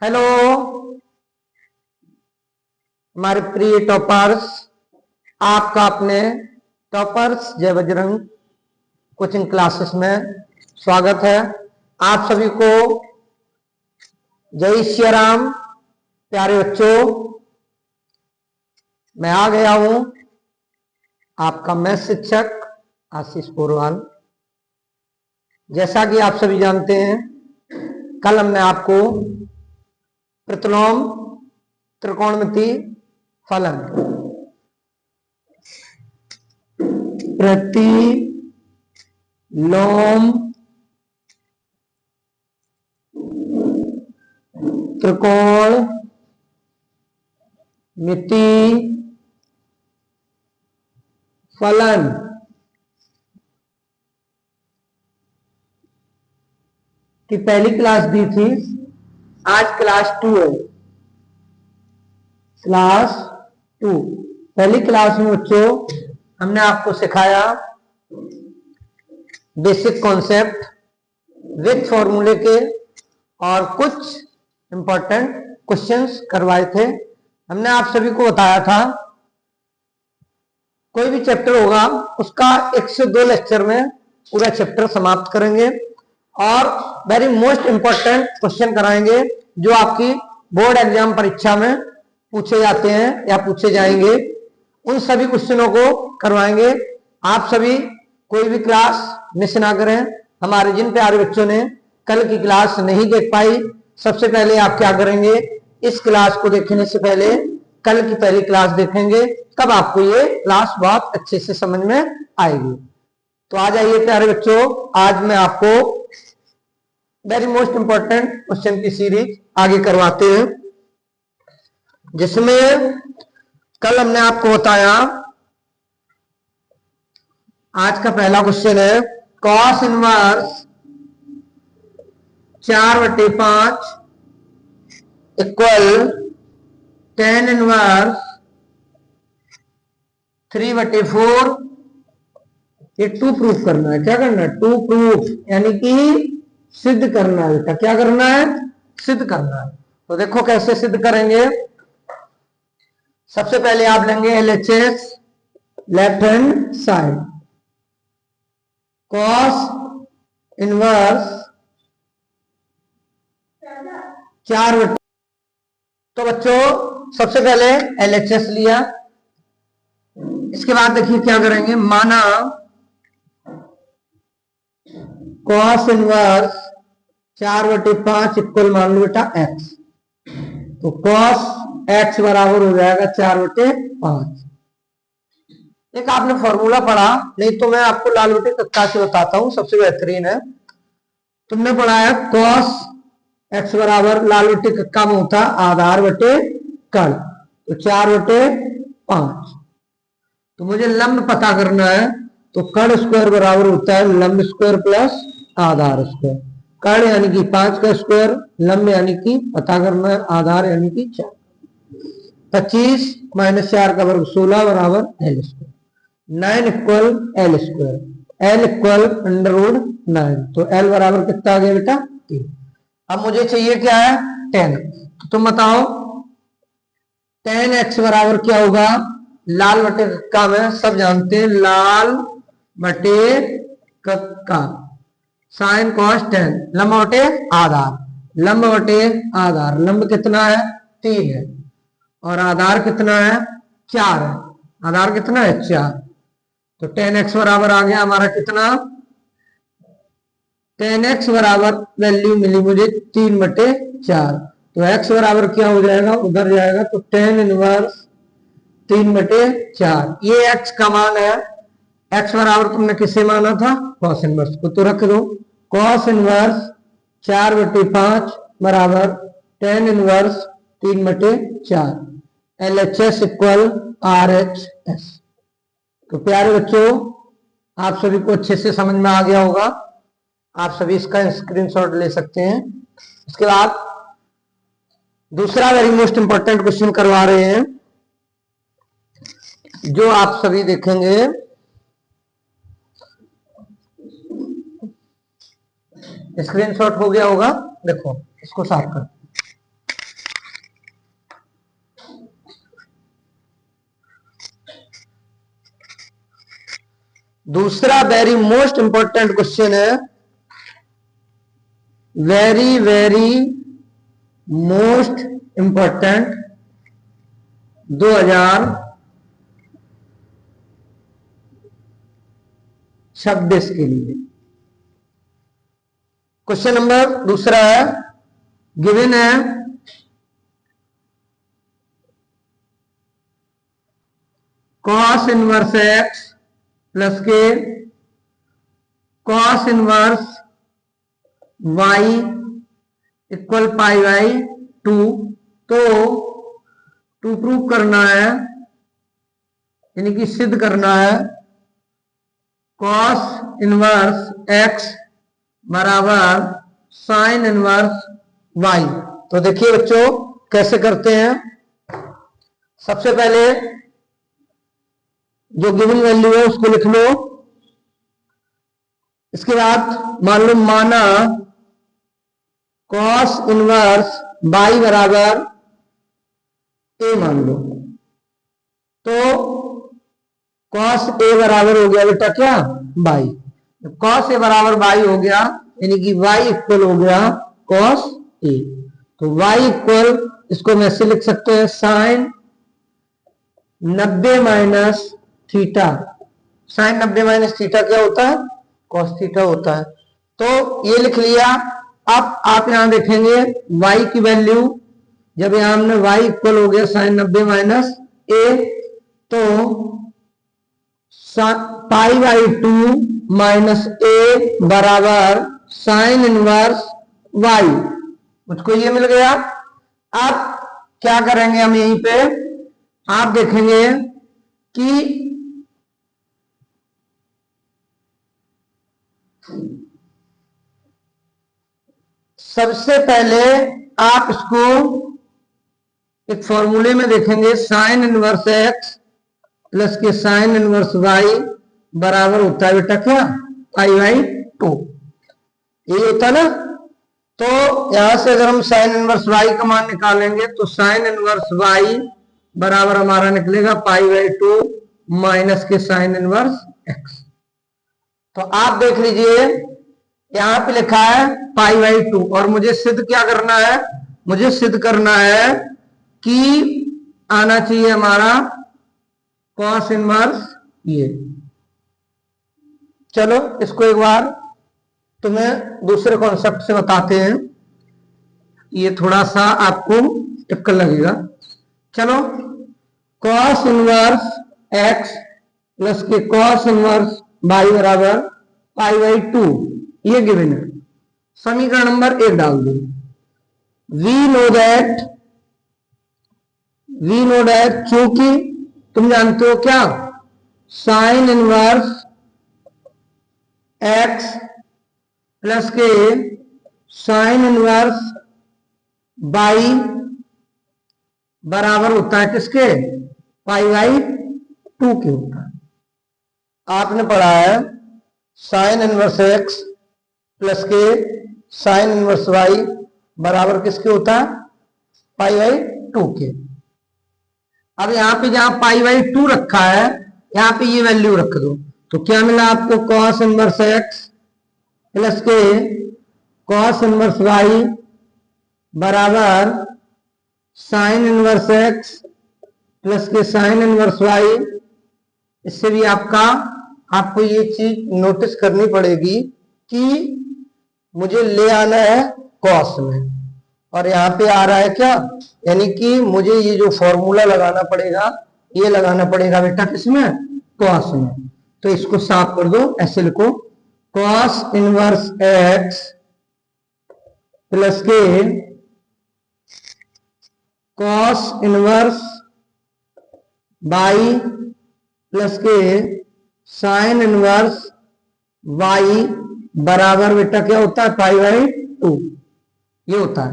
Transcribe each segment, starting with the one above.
Hello हमारे प्रिय toppers, आपका अपने टॉपर्स जय बजरंग कोचिंग क्लासेस में स्वागत है। आप सभी को जय श्री राम। प्यारे बच्चों, मैं आ गया हूं, आपका मैथ शिक्षक आशीष पोरवाल। जैसा कि आप सभी जानते हैं, कल हमने आपको प्रतिलोम त्रिकोणमिति फलन प्रतिलोम त्रिकोणमिति फलन की पहली क्लास दी थी। आज क्लास 2 है। क्लास 2 पहली क्लास में बच्चों हमने आपको सिखाया बेसिक कॉन्सेप्ट विथ फॉर्मूले के और कुछ इंपॉर्टेंट क्वेश्चंस करवाए थे। हमने आप सभी को बताया था कोई भी चैप्टर होगा उसका 1 से 2 लेक्चर में पूरा चैप्टर समाप्त करेंगे और वेरी मोस्ट इंपॉर्टेंट क्वेश्चन कराएंगे जो आपकी बोर्ड एग्जाम परीक्षा में पूछे जाते हैं या पूछे जाएंगे। उन सभी क्वेश्चनों को करवाएंगे। आप सभी कोई भी क्लास मिस ना करें। हमारे जिन प्यारे बच्चों ने कल की क्लास नहीं देख पाई, सबसे पहले आप क्या करेंगे, इस क्लास को देखने से पहले कल की पहली क्लास देखेंगे, तब आपको ये क्लास बहुत अच्छे से समझ में आएगी। तो आ जाइए प्यारे बच्चों, आज मैं आपको वेरी मोस्ट इंपॉर्टेंट क्वेश्चन की सीरीज आगे करवाते हैं, जिसमें कल हमने आपको बताया आज का पहला क्वेश्चन है cos inverse 4/5 equal tan inverse 3/4। ये टू प्रूफ करना है। क्या करना है? टू प्रूफ, यानी कि सिद्ध करना है। बेटा क्या करना है? सिद्ध करना है। तो देखो कैसे सिद्ध करेंगे। सबसे पहले आप लेंगे LHS left hand side, cos inverse 4। तो बच्चों सबसे पहले LHS लिया, इसके बाद देखिए क्या करेंगे, माना कॉस इनवर्स 4/5 इक्वल मान लो बेटा x। तो कॉस x बराबर हो जाएगा 4/5। एक आपने फॉर्मूला पढ़ा, नहीं तो मैं आपको लाल बटे कक्का से बताता हूं, सबसे बेहतरीन है। तुमने पढ़ा है कॉस x बराबर लाल बटे कक्का में होता आधार बटे कर्ण, तो 4/5। तो मुझे लंब पता करना है, तो कर्ण स्क्वायर बराबर होता है लंब स्क्वायर प्लस आधार स्क्वायर। कर्ण यानी कि 5 का स्क्वायर, लंब यानी कि पता करना है आधार यानी कि 4। 25 - 4 का वर्ग 16 बराबर l square. 9 equal l square, l equal √9। तो l बराबर कितना आ गया बेटा? 3। अब मुझे चाहिए क्या है? 10। तो तुम बताओ 10x बराबर क्या होगा? लाल बटे कक्का में सब जानते हैं, लाल बटे कक्का साइन कॉस 10 लंब बटे आधार, लंब बटे आधार। लंब कितना है? 3 है और आधार कितना है? 4 है। आधार कितना है? 4। तो 10x बराबर आ गया हमारा कितना? 10x बराबर वैल्यू मिली मुझे 3/4। तो x बराबर क्या हो जाएगा? उधर जाएगा, तो 10 इनवर्स 3/4। ये x का मान है। x बराबर तुमने किसे माना था? कॉस इनवर्स को। तो रख दो कॉस इनवर्स 4/5 बराबर 10 इनवर्स 3/4। LHS equal RHS। तो प्यारे बच्चों, आप सभी को अच्छे से समझ में आ गया होगा। आप सभी इसका स्क्रीनशॉट ले सकते हैं। इसके बाद दूसरा वेरी मोस्ट इंपॉर्टेंट क्वेश्चन करवा रहे हैं, जो आप सभी देखेंगे। स्क्रीनशॉट हो गया होगा, देखो इसको साफ कर। दूसरा वेरी मोस्ट इंपॉर्टेंट क्वेश्चन है, वेरी वेरी मोस्ट इंपॉर्टेंट 2026 के लिए। क्वेश्चन नंबर दूसरा है, गिवन है कॉस इनवर्स एक्स प्लस के cos inverse y equal pi by 2। तो टू प्रूव करना है, यानी कि सिद्ध करना है, कॉस इनवर्स एक्स बराबर साइन इनवर्स वाई। तो देखिए बच्चों कैसे करते हैं। सबसे पहले जो गिवन वैल्यू है उसको लिख लो। इसके बाद मान लो, माना कॉस इनवर्स बाई बराबर ए मान लो, तो कॉस ए बराबर हो गया बेटा क्या, बाई। कॉस ए बराबर बाई हो गया, यानी कि वाई इक्वल हो गया कॉस ए। तो वाई इक्वल, इसको मैं ऐसे लिख सकते हैं, sine 90 minus theta. Sine 90 minus theta क्या होता है, कॉस थीटा होता है। तो ये लिख लिया। अब आप यहां देखेंगे y की वैल्यू, जब यहां हमने y इक्वल हो गया साइन 90 माइनस ए, तो पाई बाई 2 माइनस ए बराबर साइन इनवर्स y, मुझको ये मिल गया। अब क्या करेंगे हम, यहीं पे आप देखेंगे कि सबसे पहले आप इसको एक फॉर्मूले में देखेंगे, साइन इनवर्स एक्स प्लस के साइन इनवर्स वाई बराबर होता है बेटा क्या, पाई बाई 2। यही होता है ना। तो यहां से अगर हम साइन इनवर्स वाई का मान निकालेंगे तो साइन इनवर्स वाई बराबर हमारा निकलेगा पाई बाई 2 माइनस के साइन इनवर्स एक्स। तो आप देख लीजिए यहां पे लिखा है पाई बाई 2, और मुझे सिद्ध क्या करना है, मुझे सिद्ध करना है कि आना चाहिए हमारा कॉस इनवर्स ये। चलो इसको एक बार तुम्हें दूसरे कॉन्सेप्ट से बताते हैं, ये थोड़ा सा आपको टिपिकल लगेगा। चलो, कॉस इनवर्स एक्स प्लस के कॉस इनवर्स वाई बराबर पाई बाई 2, ये गिवन है। समीकरण नंबर 1 डाल दो। वी नो दैट चूंकि तुम जानते हो क्या, साइन इनवर्स एक्स प्लस के साइन इनवर्स बाई बराबर होता है किसके, पाई बाई 2 के होता है। आपने पढ़ा है साइन इनवर्स एक्स प्लस के साइन इनवर्स वाई बराबर किसके होता है, पाई बाई 2 के। अब यहां पे जहां पाई बाई 2 रखा है, यहां पे ये वैल्यू रख दो, तो क्या मिला आपको, कॉस इनवर्स एक्स प्लस के कॉस इनवर्स वाई बराबर साइन इनवर्स एक्स प्लस के साइन इनवर्स वाई। इससे भी आपको ये चीज नोटिस करनी पड़ेगी कि मुझे ले आना है कॉस में, और यहाँ पे आ रहा है क्या, यानी कि मुझे ये जो फॉर्मूला लगाना पड़ेगा, ये लगाना पड़ेगा बेटा किसमें, कॉस में। तो इसको साफ कर दो, ऐसे लिखो, कॉस इनवर्स एक्स प्लस के कॉस इनवर्स बाई प्लस के साइन इनवर्स वाई बराबर बेटा क्या होता है, पाई बाई 2, ये होता है।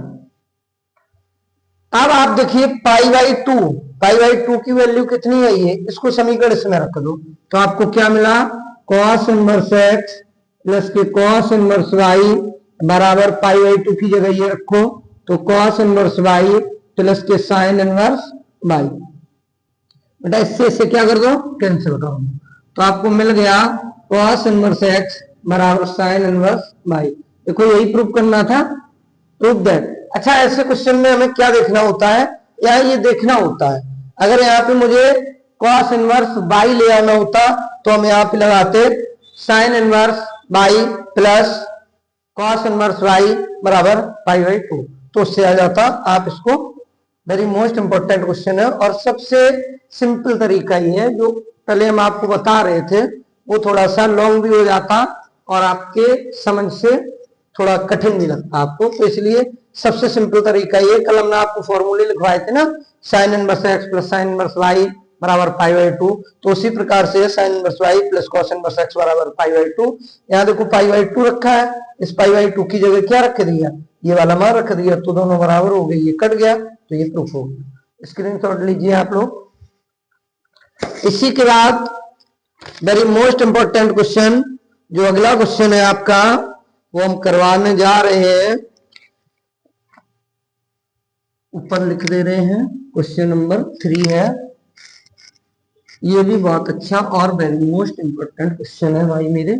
अब आप देखिए पाई बाई 2 की वैल्यू कितनी है, ये इसको समीकरण इसमें रख दो, तो आपको क्या मिला, कॉस इनवर्स एक्स प्लस के कॉस इनवर्स वाई बराबर पाई बाई 2 की जगह ये रखो, तो कॉस इनवर्स वाई प्लस के साइन इनवर्स वाई। बेटा इससे क्या कर दो, कैंसिल कर दो, तो आपको मिल गया कॉस इनवर्स एक्स बराबर साइन इनवर्स वाई। देखो यही प्रूव करना था, प्रूव दैट। अच्छा, ऐसे क्वेश्चन में हमें क्या देखना होता है, या ये देखना होता है, अगर यहाँ पे मुझे कॉस इनवर्स बाई ले आना होता तो हम यहाँ पे लगाते sine inverse by plus cos inverse y बराबर पाई बाई 2, तो उससे आ जाता। आप इसको, वेरी मोस्ट इंपॉर्टेंट क्वेश्चन है और सबसे सिंपल तरीका ये है, जो पहले हम आपको बता रहे थे वो थोड़ा सा लॉन्ग भी हो जाता और आपके समझ से थोड़ा कठिन भी लगता आपको, तो इसलिए सबसे सिंपल तरीका ये, कल हमने आपको फॉर्मूले लिखवाए थे ना, sine inverse x plus sine inverse y बराबर पाई बाई 2, तो उसी प्रकार से sine inverse y plus cos inverse x बराबर पाई बाई 2। यहाँ देखो पाई बाई 2 रखा है, इस पाई बाई 2 की जगह क्या रख दिया, ये वाला मान रख दिया, तो दोनों बराबर हो गए, ये कट गया, तो ये प्रूफ हो गया। स्क्रीनशॉट लीजिए आप लोग। इसी के बाद वेरी मोस्ट इंपॉर्टेंट क्वेश्चन, जो अगला क्वेश्चन है आपका, वो हम करवाने जा रहे हैं, ऊपर लिख दे रहे हैं, क्वेश्चन नंबर 3 है। ये भी बहुत अच्छा और वेरी मोस्ट इंपॉर्टेंट क्वेश्चन है भाई मेरे।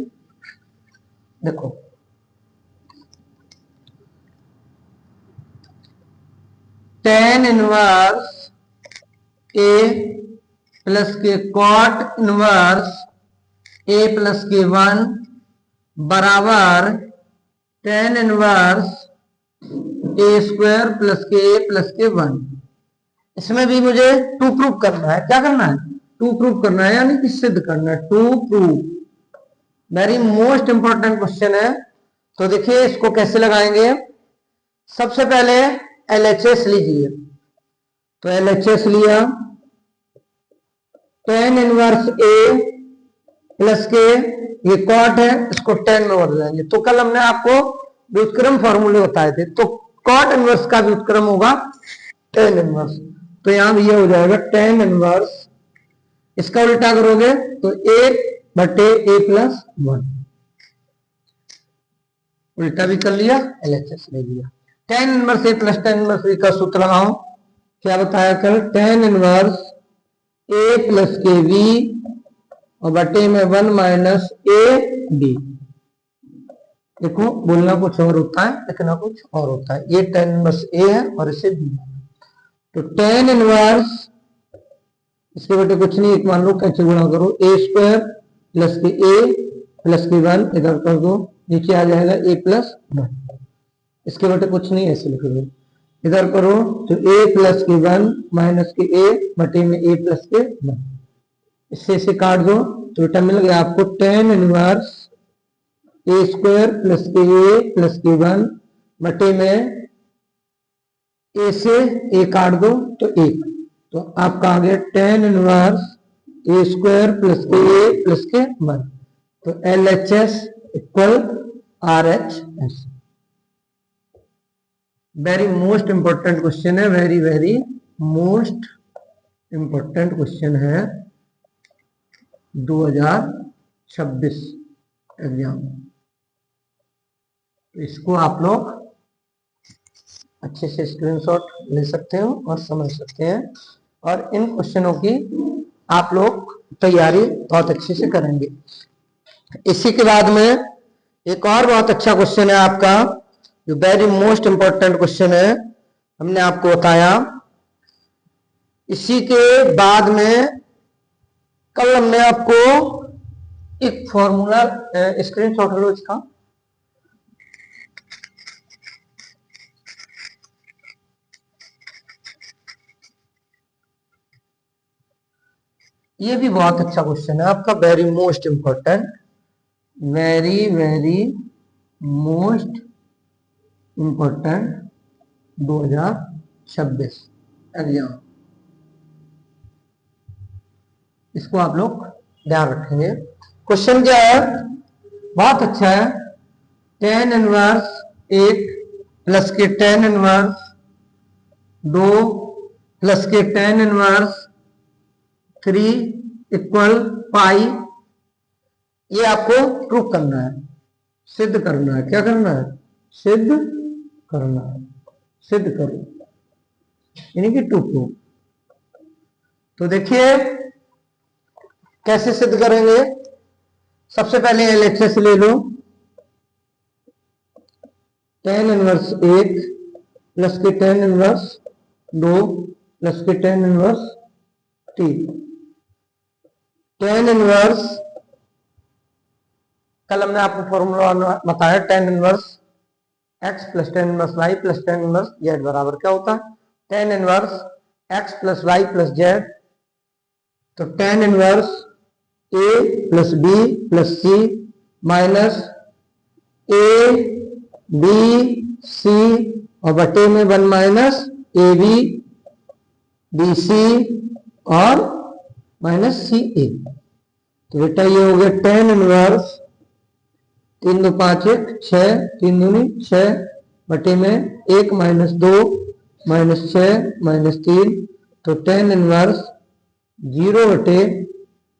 देखो tan इनवर्स ए प्लस के कॉट इनवर्स ए प्लस के 1 बराबर tan inverse a square plus के 1। इसमें भी मुझे टू प्रूव करना है। क्या करना है? टू प्रूव करना है, यानी कि सिद्ध करना है, to prove. Very most important question है। तो देखिए इसको कैसे लगाएंगे। सबसे पहले एलएचएस लीजिए, तो एलएचएस लिया, tan इनवर्स ए प्लस के, ये कॉट है, इसको tan में बदल देंगे। तो कल हमने आपको व्युत्क्रम फॉर्मूले बताए थे, तो कॉट इनवर्स का व्युत्क्रम होगा tan इनवर्स, तो यहां भी ये हो जाएगा tan इनवर्स, इसका उल्टा करोगे तो ए बटे ए प्लस 1, उल्टा भी कर लिया, एलएचएस ले लिया। tan इनवर्स ए प्लस tan इनवर्स बी का सूत्र लगाओ, क्या बताया कल, tan इनवर्स ए प्लस के बी और बटे में 1 माइनस ए बी। देखो बोलना कुछ और होता है, लिखना कुछ और होता है। ये tan इनवर्स ए है और इसे बी, तो tan इनवर्स इसके बटे कुछ नहीं, एक मान लो, कैसे गुणा करो, ए स्क्वायर प्लस के ए प्लस के 1 इधर कर दो, नीचे आ जाएगा ए प्लस 1, इसके बटे कुछ नहीं, ऐसे लिख दो, इधर करो तो ए प्लस के 1 माइनस के ए बटे में ए प्लस के 1, इससे इसे काट दो तो बेटा मिल गया आपको tan inverse a square plus के 1 बटे में ए से ए काट दो तो 1, तो आपका आ गया tan inverse a square plus के 1, तो LHS equal RHS। Very most important question है, very very most important question है 2026 एग्जाम। इसको आप लोग अच्छे से स्क्रीनशॉट ले सकते हो और समझ सकते हैं, और इन क्वेश्चनों की आप लोग तैयारी बहुत अच्छे से करेंगे। इसी के बाद में एक और बहुत अच्छा क्वेश्चन है आपका, जो वेरी मोस्ट इंपॉर्टेंट क्वेश्चन है, हमने आपको बताया। इसी के बाद में कल हमने आपको एक फॉर्मूला, स्क्रीनशॉट लो इसका, ये भी बहुत अच्छा क्वेश्चन है आपका, very most important, very very most important 2026 exam. इसको आप लोग ध्यान रखेंगे। क्वेश्चन क्या है, बहुत अच्छा है, tan इनवर्स 1 प्लस के tan इनवर्स 2 प्लस के tan इनवर्स 3 इक्वल पाई, ये आपको प्रूफ करना है, सिद्ध करना है। क्या करना है? सिद्ध करना है, सिद्ध करो, यानी कि टू प्रूफ। तो देखिए कैसे सिद्ध करेंगे। सबसे पहले LHS ले लो, tan इनवर्स 1 प्लस के tan इनवर्स 2 प्लस के tan इनवर्स 3। tan इनवर्स कल हमने आपको फॉर्मूला बताया, tan inverse x plus tan inverse y plus tan inverse z बराबर क्या होता है, tan inverse x plus y plus z। तो tan inverse a plus b plus c minus a b c और बटे में 1 minus a b b c और minus सी ए। तो बेटा ये हो गया tan इनवर्स 3 2 5 1 6 3 दूनी 6 बटे में 1 माइनस 2 माइनस 6 माइनस 3। तो tan इनवर्स 0 बटे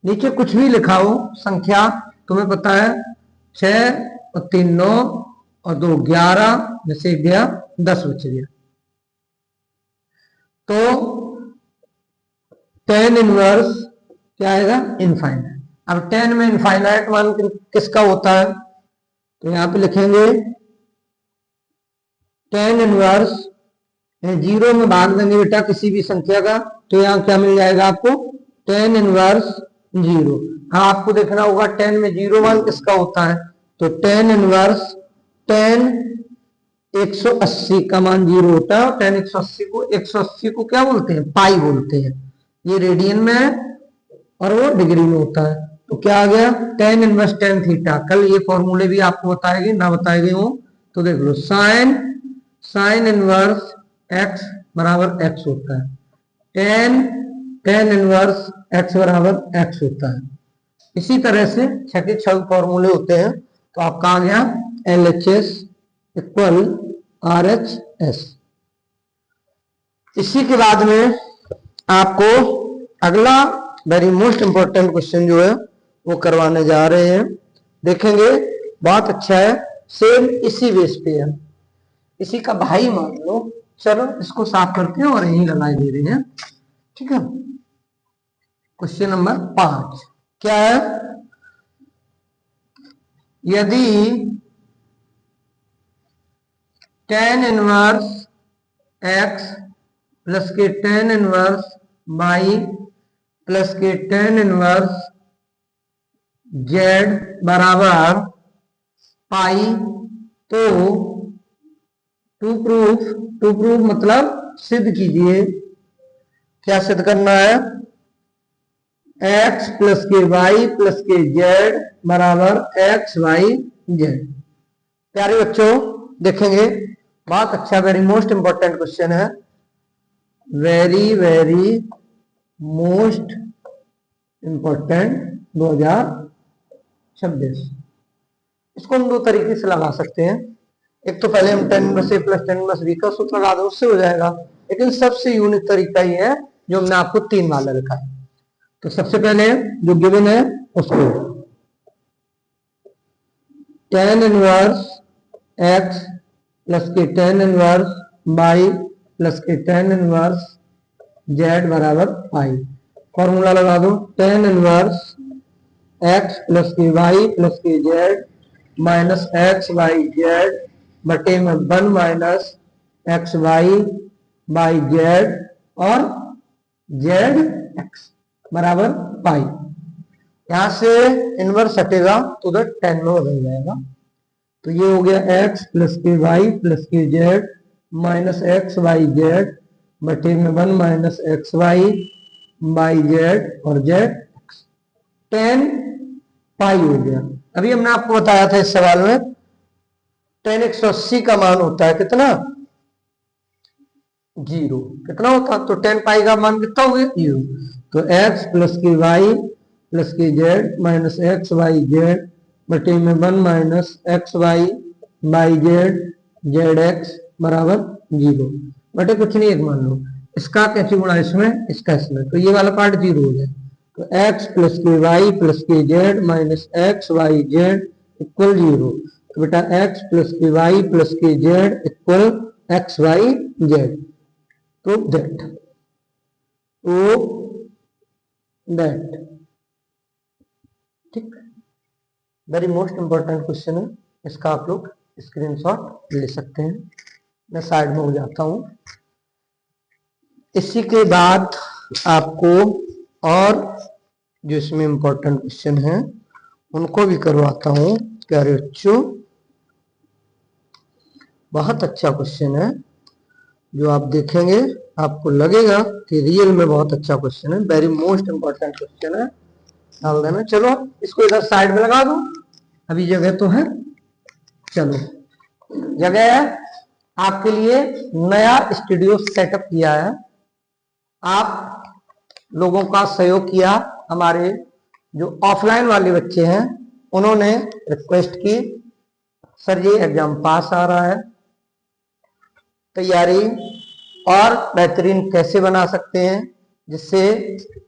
नीचे कुछ भी लिखा हो संख्या, तुम्हें पता है 6 और 3 9 और 2 11 में से गया 10 बच गया। तो tan इनवर्स क्या आएगा, इनफाइनाइट। अब tan में इनफाइनाइट मान किसका होता है, तो यहां पे लिखेंगे tan इनवर्स 0 में भाग देंगे बेटा किसी भी संख्या का, तो यहां क्या मिल जाएगा आपको, tan इनवर्स 0। हाँ आपको देखना होगा tan में 0 मान किसका होता है, तो tan इनवर्स tan 180 का मान 0 होता है। और tan 180 को क्या बोलते हैं, पाई बोलते हैं। ये रेडियन में है और वो डिग्री में होता है। तो क्या आ गया, tan इनवर्स tan थीटा। कल ये फॉर्मूले भी आपको बताएंगे, ना बताएंगे हो तो देख लो, साइन इनवर्स x बराबर x होता है, tan इनवर्स x बराबर x होता है। इसी तरह से 6 के 6 फॉर्मूले होते हैं। तो आपका आ गया LHS इक्वल RHS। इसी के बाद में आपको अगला वेरी मोस्ट इंपॉर्टेंट क्वेश्चन जो है वो करवाने जा रहे हैं, देखेंगे। बहुत अच्छा है, सेम इसी बेस पे है, इसी का भाई मान लो। चलो इसको साफ करते हैं और यही लगाए दे रहे हैं, ठीक है। क्वेश्चन नंबर 5 क्या है, यदि tan इनवर्स x प्लस के tan इनवर्स y प्लस के tan इनवर्स z बराबर पाई, तो टू प्रूफ मतलब सिद्ध कीजिए। क्या सिद्ध करना है, x प्लस के y प्लस के z बराबर x y z। प्यारे बच्चों देखेंगे, बहुत अच्छा वेरी मोस्ट इंपॉर्टेंट क्वेश्चन है, वेरी मोस्ट इंपॉर्टेंट 2026। इसको हम दो तरीके से लगा सकते हैं। एक तो पहले हम tan inverse a plus tan inverse b का सूत्र लगा दो, उससे हो जाएगा। लेकिन सबसे यूनिक तरीका ये है जो हमने आपको 3 वाला लिखा है। तो सबसे पहले जो गिवन है उसको tan इनवर्स x प्लस के tan इनवर्स y प्लस के tan इनवर्स z बराबर पाई। फॉर्मूला लगा दो, tan इनवर्स x प्लस के y प्लस के z minus x y z बटे में 1 minus x y by z और जेड एक्स बराबर पाई। यहां से इनवर्स हटेगा तो उधर tan में बदल जाएगा। तो ये हो गया x प्लस के वाई प्लस के z minus x y z बटे में 1 minus x y by z और जेड एक्स, tan पाई हो गया। अभी हमने आपको बताया था इस सवाल में tan 180 का मान होता है कितना, 0। कितना होता, तो tan पाई का मान कितना हो गया, 0। तो x प्लस के वाई प्लस के z minus x y z बटे में 1 minus x y by z z x बराबर 0 बटे कुछ नहीं, एक मान लो। इसका कैसे गुणा इसमें, इसका इसमें, तो ये वाला पार्ट 0 हो जाए। तो x प्लस के वाई प्लस के z minus x y z equal 0। तो बेटा x प्लस के वाई प्लस के z equal x y z. तो दैट ठीक। वेरी मोस्ट इंपॉर्टेंट क्वेश्चन है, इसका आप लोग स्क्रीनशॉट ले सकते हैं। मैं साइड में हो जाता हूं। इसी के बाद आपको और जो इसमें इंपॉर्टेंट क्वेश्चन है उनको भी करवाता हूं प्यारे बच्चों। बहुत अच्छा क्वेश्चन है, जो आप देखेंगे आपको लगेगा कि रियल में बहुत अच्छा क्वेश्चन है, वेरी मोस्ट इंपॉर्टेंट क्वेश्चन है। डाल देना। चलो इसको इधर साइड में लगा दो, अभी जगह तो है। चलो जगह है आपके लिए, नया स्टूडियो सेटअप किया है, आप लोगों का सहयोग किया। हमारे जो ऑफलाइन वाले बच्चे हैं उन्होंने रिक्वेस्ट की, सर जी एग्जाम पास आ रहा है, तैयारी और बेहतरीन कैसे बना सकते हैं जिससे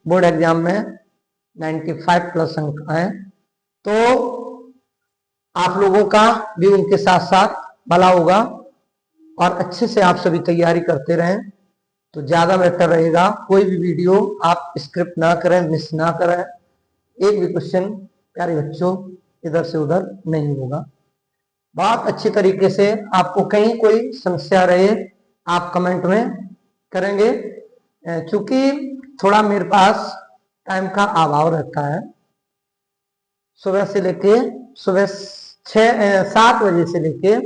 बोर्ड एग्जाम में 95 प्लस अंक आए। तो आप लोगों का भी उनके साथ साथ भला होगा और अच्छे से आप सभी तैयारी करते रहें तो ज्यादा बेहतर रहेगा। कोई भी वीडियो आप स्क्रिप्ट ना करें, मिस ना करें, एक भी क्वेश्चन प्यारे बच्चों इधर से उधर नहीं होगा। बहुत अच्छी तरीके से आपको कहीं कोई समस्या रहे आप कमेंट में करेंगे, क्योंकि थोड़ा मेरे पास टाइम का अभाव रहता है। सुबह से लेके सुबह 7 बजे से लेके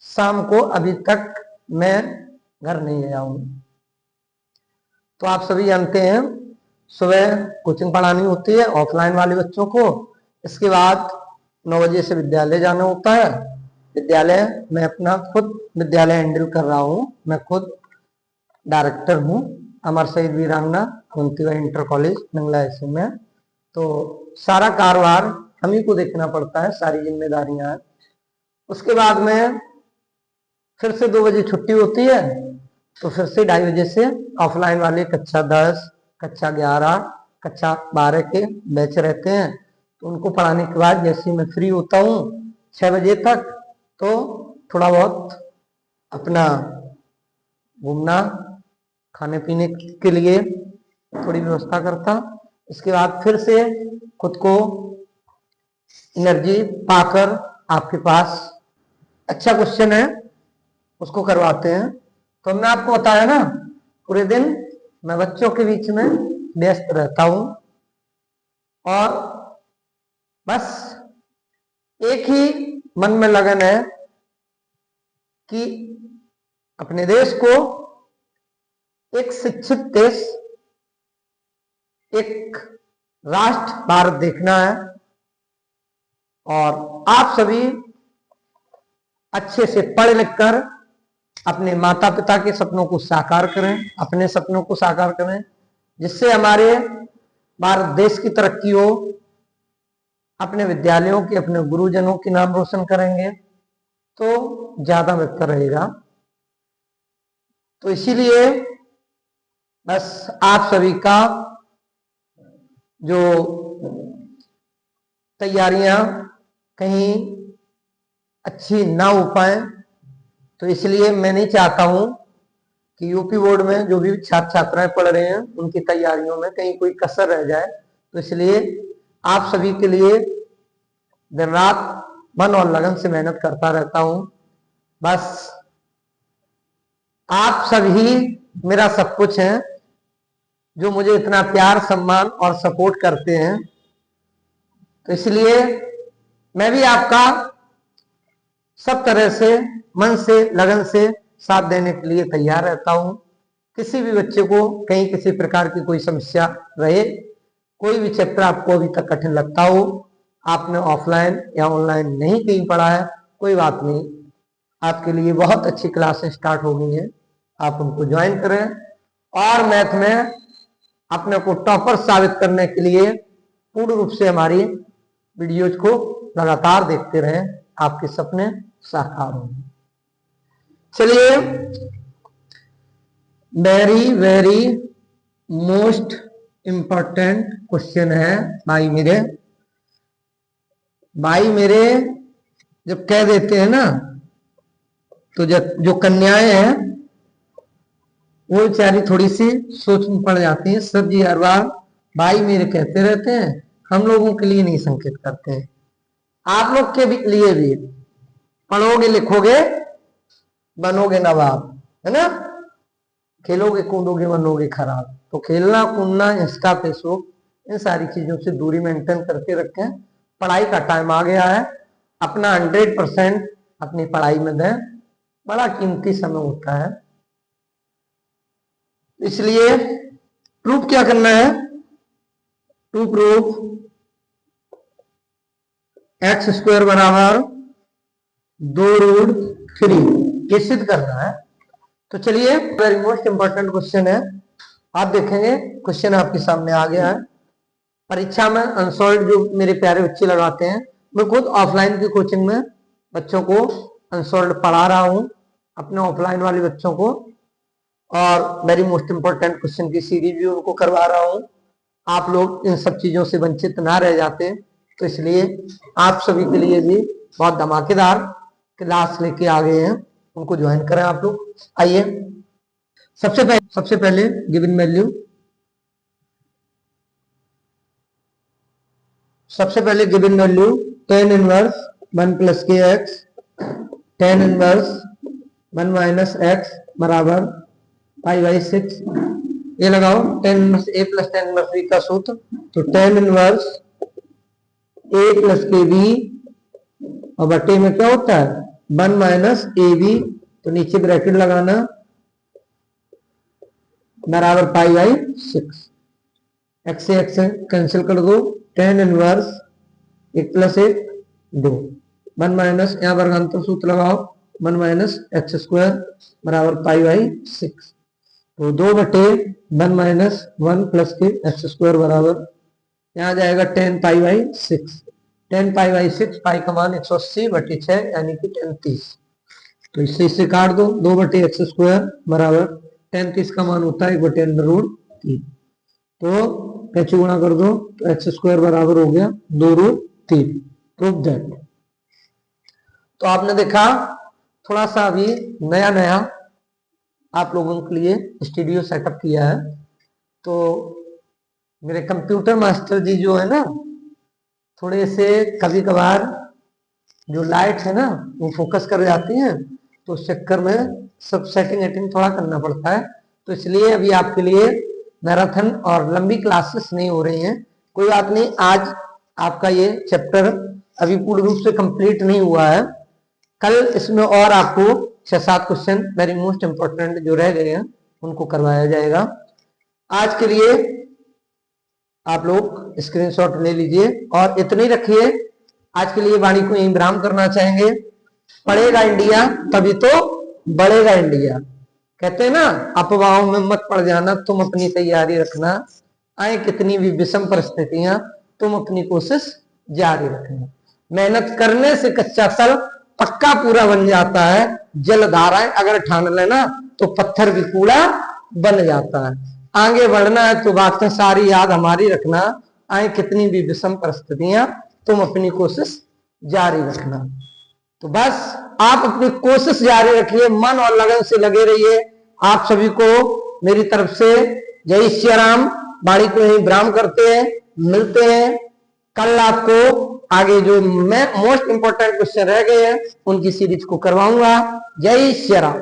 शाम को अभी तक मैं घर नहीं आया हूं। तो आप सभी जानते हैं सुबह कोचिंग पढ़ानी होती है ऑफलाइन वाले बच्चों को, इसके बाद 9 बजे से विद्यालय जाना होता है। विद्यालय मैं अपना खुद विद्यालय हैंडल कर रहा हूं, मैं खुद डायरेक्टर हूं अमर शहीद वीरांगना कुंतीबाई इंटर कॉलेज नंगला ऐसे में। तो सारा कारोबार हम ही को देखना पड़ता है, सारी जिम्मेदारियां हैं। उसके बाद में फिर से 2 बजे छुट्टी होती है, तो फिर से 2:30 बजे से ऑफलाइन वाले कक्षा 10, कक्षा 11, कक्षा 12 के बैच रहते हैं, तो उनको पढ़ाने के बाद जैसे मैं फ्री होता हूँ 6 बजे तक, तो थोड़ा बहुत अपना घूमना, खाने पीने के लिए थोड़ी व्यवस्था करता। इसके बाद फिर से खुद को एनर्जी पाकर आपके पास अच्छा क्वेश्चन है उसको करवाते हैं। तो हमने आपको बताया ना, पूरे दिन मैं बच्चों के बीच में व्यस्त रहता हूं और बस एक ही मन में लगन है कि अपने देश को एक शिक्षित देश, एक राष्ट्र भारत देखना है और आप सभी अच्छे से पढ़ लिख कर अपने माता पिता के सपनों को साकार करें, अपने सपनों को साकार करें, जिससे हमारे भारत देश की तरक्की हो। अपने विद्यालयों के, अपने गुरुजनों के नाम रोशन करेंगे तो ज्यादा बेहतर रहेगा। तो इसीलिए बस आप सभी का जो तैयारियां कहीं अच्छी ना हो पाए, तो इसलिए मैं नहीं चाहता हूं कि यूपी बोर्ड में जो भी छात्र छात्राएं पढ़ रहे हैं उनकी तैयारियों में कहीं कोई कसर रह जाए। तो इसलिए आप सभी के लिए दिन रात मन और लगन से मेहनत करता रहता हूं। बस आप सभी मेरा सब कुछ हैं, जो मुझे इतना प्यार, सम्मान और सपोर्ट करते हैं। तो इसलिए मैं भी आपका सब तरह से मन से, लगन से साथ देने के लिए तैयार रहता हूं। किसी भी बच्चे को कहीं किसी प्रकार की कोई समस्या रहे, कोई भी चैप्टर आपको अभी तक कठिन लगता हो, आपने ऑफलाइन या ऑनलाइन नहीं कहीं पढ़ा है, कोई बात नहीं, आपके लिए बहुत अच्छी क्लासेस स्टार्ट हो गई हैं, आप उनको ज्वाइन करें और मैथ में अपने को टॉपर साबित करने के लिए पूर्ण रूप से हमारी वीडियोज को लगातार देखते रहें, आपके सपने साकार होंगे। चलिए, very very most important question है भाई मेरे जब कह देते हैं ना, तो जो कन्याएं हैं वो बेचारी थोड़ी सी सोच में पड़ जाती है। सर जी हर बार भाई मेरे कहते रहते हैं, हम लोगों के लिए नहीं संकेत करते हैं। आप लोग के लिए भी, पढ़ोगे लिखोगे बनोगे नवाब, है ना। खेलोगे कूदोगे बनोगे खराब। तो खेलना कूदना, इंस्टा फेसबुक, इन सारी चीजों से दूरी मेंटेन करके रखें। पढ़ाई का टाइम आ गया है, अपना 100% अपनी पढ़ाई में दें, बड़ा कीमती समय होता है। इसलिए प्रूफ क्या करना है, टू प्रूफ x² बराबर 2√3, ये सिद्ध करना है। तो चलिए, वेरी मोस्ट इंपॉर्टेंट क्वेश्चन है, आप देखेंगे क्वेश्चन आपके सामने आ गया है। परीक्षा में अनसॉल्व जो मेरे प्यारे बच्चे लगाते हैं, मैं खुद ऑफलाइन की कोचिंग में बच्चों को अनसॉल्व पढ़ा रहा हूं, अपने ऑफलाइन वाले बच्चों को, और वेरी मोस्ट इंपॉर्टेंट क्वेश्चन की सीरीज भी उनको करवा रहा हूं। आप लोग इन सब चीजों से वंचित ना रह जाते, तो इसलिए आप सभी के लिए भी बहुत धमाकेदार क्लास लेके आ गए हैं, उनको ज्वाइन करें आप लोग। आइए, सबसे पहले गिवन वैल्यू, सबसे पहले given value tan inverse 1 + kx, tan inverse 1 - x बराबर π/6। ये लगाओ, tan inverse a + tan inverse b का सूत्र, तो tan इनवर्स a + kb और बटे में क्या होता है 1 - ab, तो नीचे ब्रैकेट लगाना बराबर π/6। x से x कैंसिल कर दो, tan इनवर्स 1 + 1 2, 1 - यहाँ वर्गांतर सूत्र लगाओ 1 - x² बराबर π/6। तो 2/1 - 1 + के x² बराबर, यहाँ जाएगा tan π/6, tan π/6, पाई का मान 180/6 यानी कि tan 30। तो इससे काट दो, 2/x² बराबर tan 30 का मान होता है 1/√3। तो कैसे गुणा कर दो, तो x² बराबर हो गया 2√3। Proof that. तो आपने देखा, थोड़ा सा अभी नया नया आप लोगों के लिए स्टूडियो सेटअप किया है। तो मेरे कंप्यूटर मास्टर जी जो है ना, थोड़े से कभी कभार जो लाइट है ना वो फोकस कर जाती हैं, तो उस चक्कर में सब सेटिंग थोड़ा करना पड़ता है। तो इसलिए अभी आपके लिए मैराथन और लंबी क्लासेस नहीं हो रही हैं। कोई बात नहीं, आज आपका ये चैप्टर अभी पूर्ण रूप से कंप्लीट नहीं हुआ है। कल इसमें और आपको 6-7 क्वेश्चन वेरी मोस्ट इंपॉर्टेंट जो रह गए हैं उनको करवाया जाएगा। आज के लिए आप लोग स्क्रीनशॉट ले लीजिए और इतने रखिए। आज के लिए वाणी को यही विराम करना चाहेंगे। पढ़ेगा इंडिया तभी तो बढ़ेगा इंडिया, कहते हैं ना, अफवाहों में मत पड़ जाना, तुम अपनी तैयारी रखना, आए कितनी भी विषम परिस्थितियां तुम अपनी कोशिश जारी रखना। मेहनत करने से कच्चा तल पक्का पूरा बन जाता है, जलधाराएं अगर ठान लेना तो पत्थर भी कूड़ा बन जाता है। आगे बढ़ना है तो बातें सारी याद हमारी रखना, आए कितनी भी विषम परिस्थितियां तुम अपनी कोशिश जारी रखना। तो बस आप अपनी कोशिश जारी रखिए, मन और लगन से लगे रहिए। आप सभी को मेरी तरफ से जय श्री राम। वाणी को यही विराम करते हैं, मिलते हैं कल। आपको आगे जो मैं मोस्ट इंपोर्टेंट क्वेश्चन रह गए हैं उनकी सीरीज को करवाऊंगा। जय श्री राम।